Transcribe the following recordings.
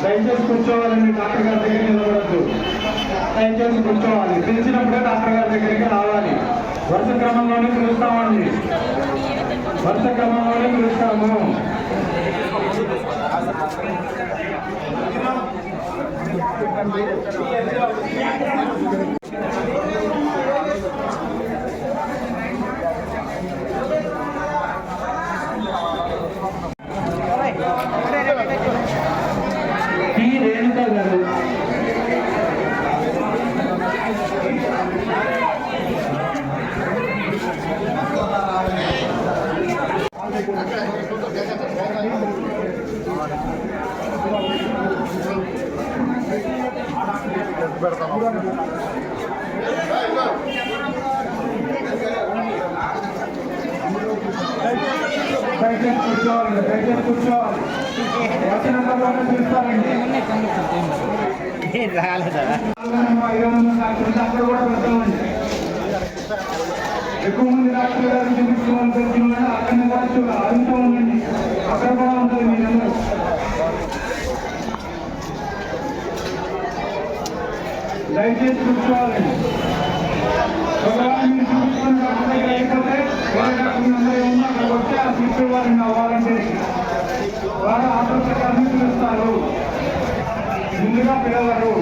దయచేసి కూర్చోవాలండి, డాక్టర్ గారి దగ్గరికి నిలబడద్దు. దయచేసి కూర్చోవాలి, పిలిచినప్పుడే డాక్టర్ గారి దగ్గరికి రావాలి. వరుస క్రమంలోనే పిలుస్తామండి, వరుస క్రమంలోనే పిలుస్తాము. రేణుకా గారు దయచేసి కూర్చోవాలి, దయచేసి కూర్చోవాలి. వచ్చినంతలోనే చూస్తారండి. రాలేదా అక్కడ కూడా పెడతామండి. ఎక్కువ మంది డాక్టర్ గారు చూపించుకోవాలి పెడుతున్నాడు. అక్కడ కూడా అడుగుతూ ఉండండి, అక్కడ కూడా ఉంటుంది మీ నెంబర్. దయచేసి కూర్చోవాలండి. ఒకవేళ మీరు చూపించుకున్న డాక్టర్ దగ్గర అయిపోతే వేరే డాక్టర్ నెంబర్ ఏమన్నా అక్కడ వస్తే ఆ తీసుకువారండి అవ్వాలంటే వారు ఆపరేషన్ పిలుస్తారు. ముందుగా పిలవరు.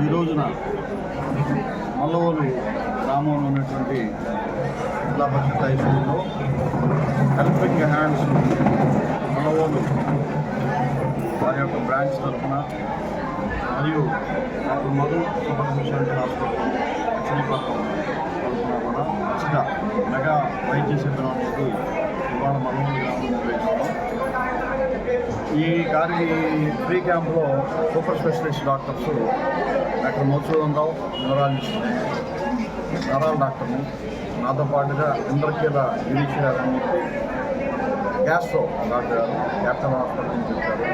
ఈ రోజున మల్లవోలు గ్రామంలో ఉన్నటువంటి జిల్లా పరిషత్ హై స్కూల్లో హెల్పింగ్ హ్యాండ్స్ మల్లవోలు వారి యొక్క బ్రాంచ్ తరఫున మరియు doctor Madhu super speciality hospital Machilipatnam తరఫున కూడా ఉచిత మెగా వైద్య శిబిరం అనేది ఇవాళ మల్లవోలు గ్రామంలో నిర్వహిస్తున్నాం. ఈ ఫ్రీ క్యాంప్లో super specialist doctors doctor Madhusudan Rao neurologist, నరాల డాక్టర్ని, నాతో పాటుగా ఇంద్రకీల గిరీష్ గారు అని చెప్పి గ్యాస్ట్రో డాక్టర్ గారు క్యాపిటల్ హాస్పిటల్ నుంచి వచ్చారు.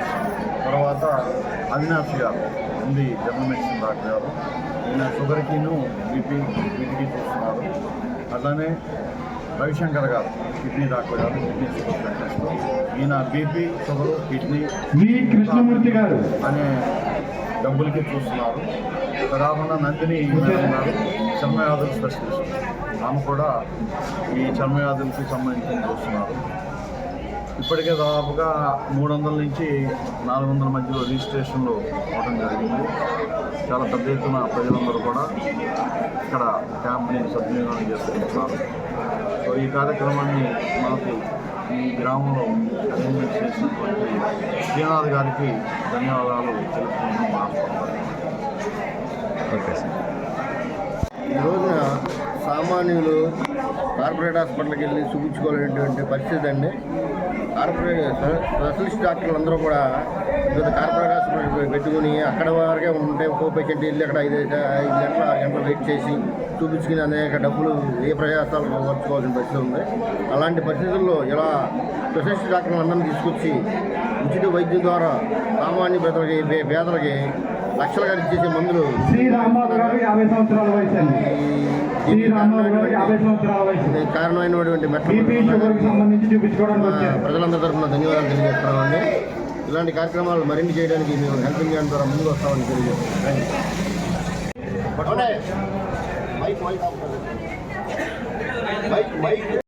తర్వాత అవినాష్ గారు ఉంది జనరల్ మెడిసిన్ డాక్టర్ గారు, ఈయన షుగర్కిను వీటికి చూస్తున్నారు. అట్లానే రవిశంకర్ గారు కిడ్నీ డాక్టర్ గారు, కిడ్నీ షుగర్ స్పెషలిస్ట్, ఈయన బీపీ షుగర్ కిడ్నీ కృష్ణమూర్తి గారు అనే డబ్బులకి చూస్తున్నారు. కాకుండా నందిని మేడం గారు చర్మవ్యాధుల స్పెషలిస్ట్, ఆమె కూడా ఈ చర్మవ్యాధులకి సంబంధించి చూస్తున్నారు. ఇప్పటికే దాదాపుగా 300 నుంచి 400 మధ్యలో రిజిస్ట్రేషన్లు అవడం జరిగింది. చాలా పెద్ద ఎత్తున ప్రజలందరూ కూడా ఇక్కడ క్యాంప్ని సద్వినియోగం చేసుకుంటున్నారు. సో ఈ కార్యక్రమాన్ని మాకు ఈ గ్రామంలో అరేంజ్మెంట్ చేసినటువంటి శ్రీనాథ్ గారికి ధన్యవాదాలు తెలుపుకుంటున్నాం. మా ఓకే సార్. ఈ రోజున సామాన్యులు కార్పొరేట్ హాస్పిటల్కి వెళ్ళి చూపించుకోవాలనేటువంటి పరిస్థితి అండి. కార్పొరేట్ స్పెషలిస్ట్ డాక్టర్లు అందరూ కూడా వివిధ కార్పొరేట్ హాస్పిటల్ పెట్టుకుని అక్కడ వరకే ఉంటే ఒక్కో పేషెంట్ వెళ్ళి అక్కడ 5 గంటలు 6 గంటలు వెయిట్ చేసి చూపించుకుని అనేక డబ్బులు ఏ ప్రయాసాలకు ఖర్చుకోవాల్సిన పరిస్థితి ఉంది. అలాంటి పరిస్థితుల్లో ఇలా స్పెషలిస్ట్ డాక్టర్లు అందరినీ తీసుకొచ్చి ఉచిత వైద్యం ద్వారా సామాన్య పేదలకి లక్షలుగా ఇచ్చేసే మందులు శ్రీరామబాబు గారు 50 సంవత్సరాల వయసు అండి. శ్రీరామబాబు గారు 50 సంవత్సరాల వయసు. కారణమైనటువంటి బీపీ షుగర్కి సంబంధించి చూపించుకోవడానికి వచ్చారు. ప్రజలందరి తరఫున ధన్యవాదాలు తెలియజేస్తున్నామండి. ఇలాంటి కార్యక్రమాలు మరిన్ని చేయడానికి మేము హెల్పింగ్ హ్యాండ్ ద్వారా ముందుకు వస్తామని తెలియజేస్తున్నాం.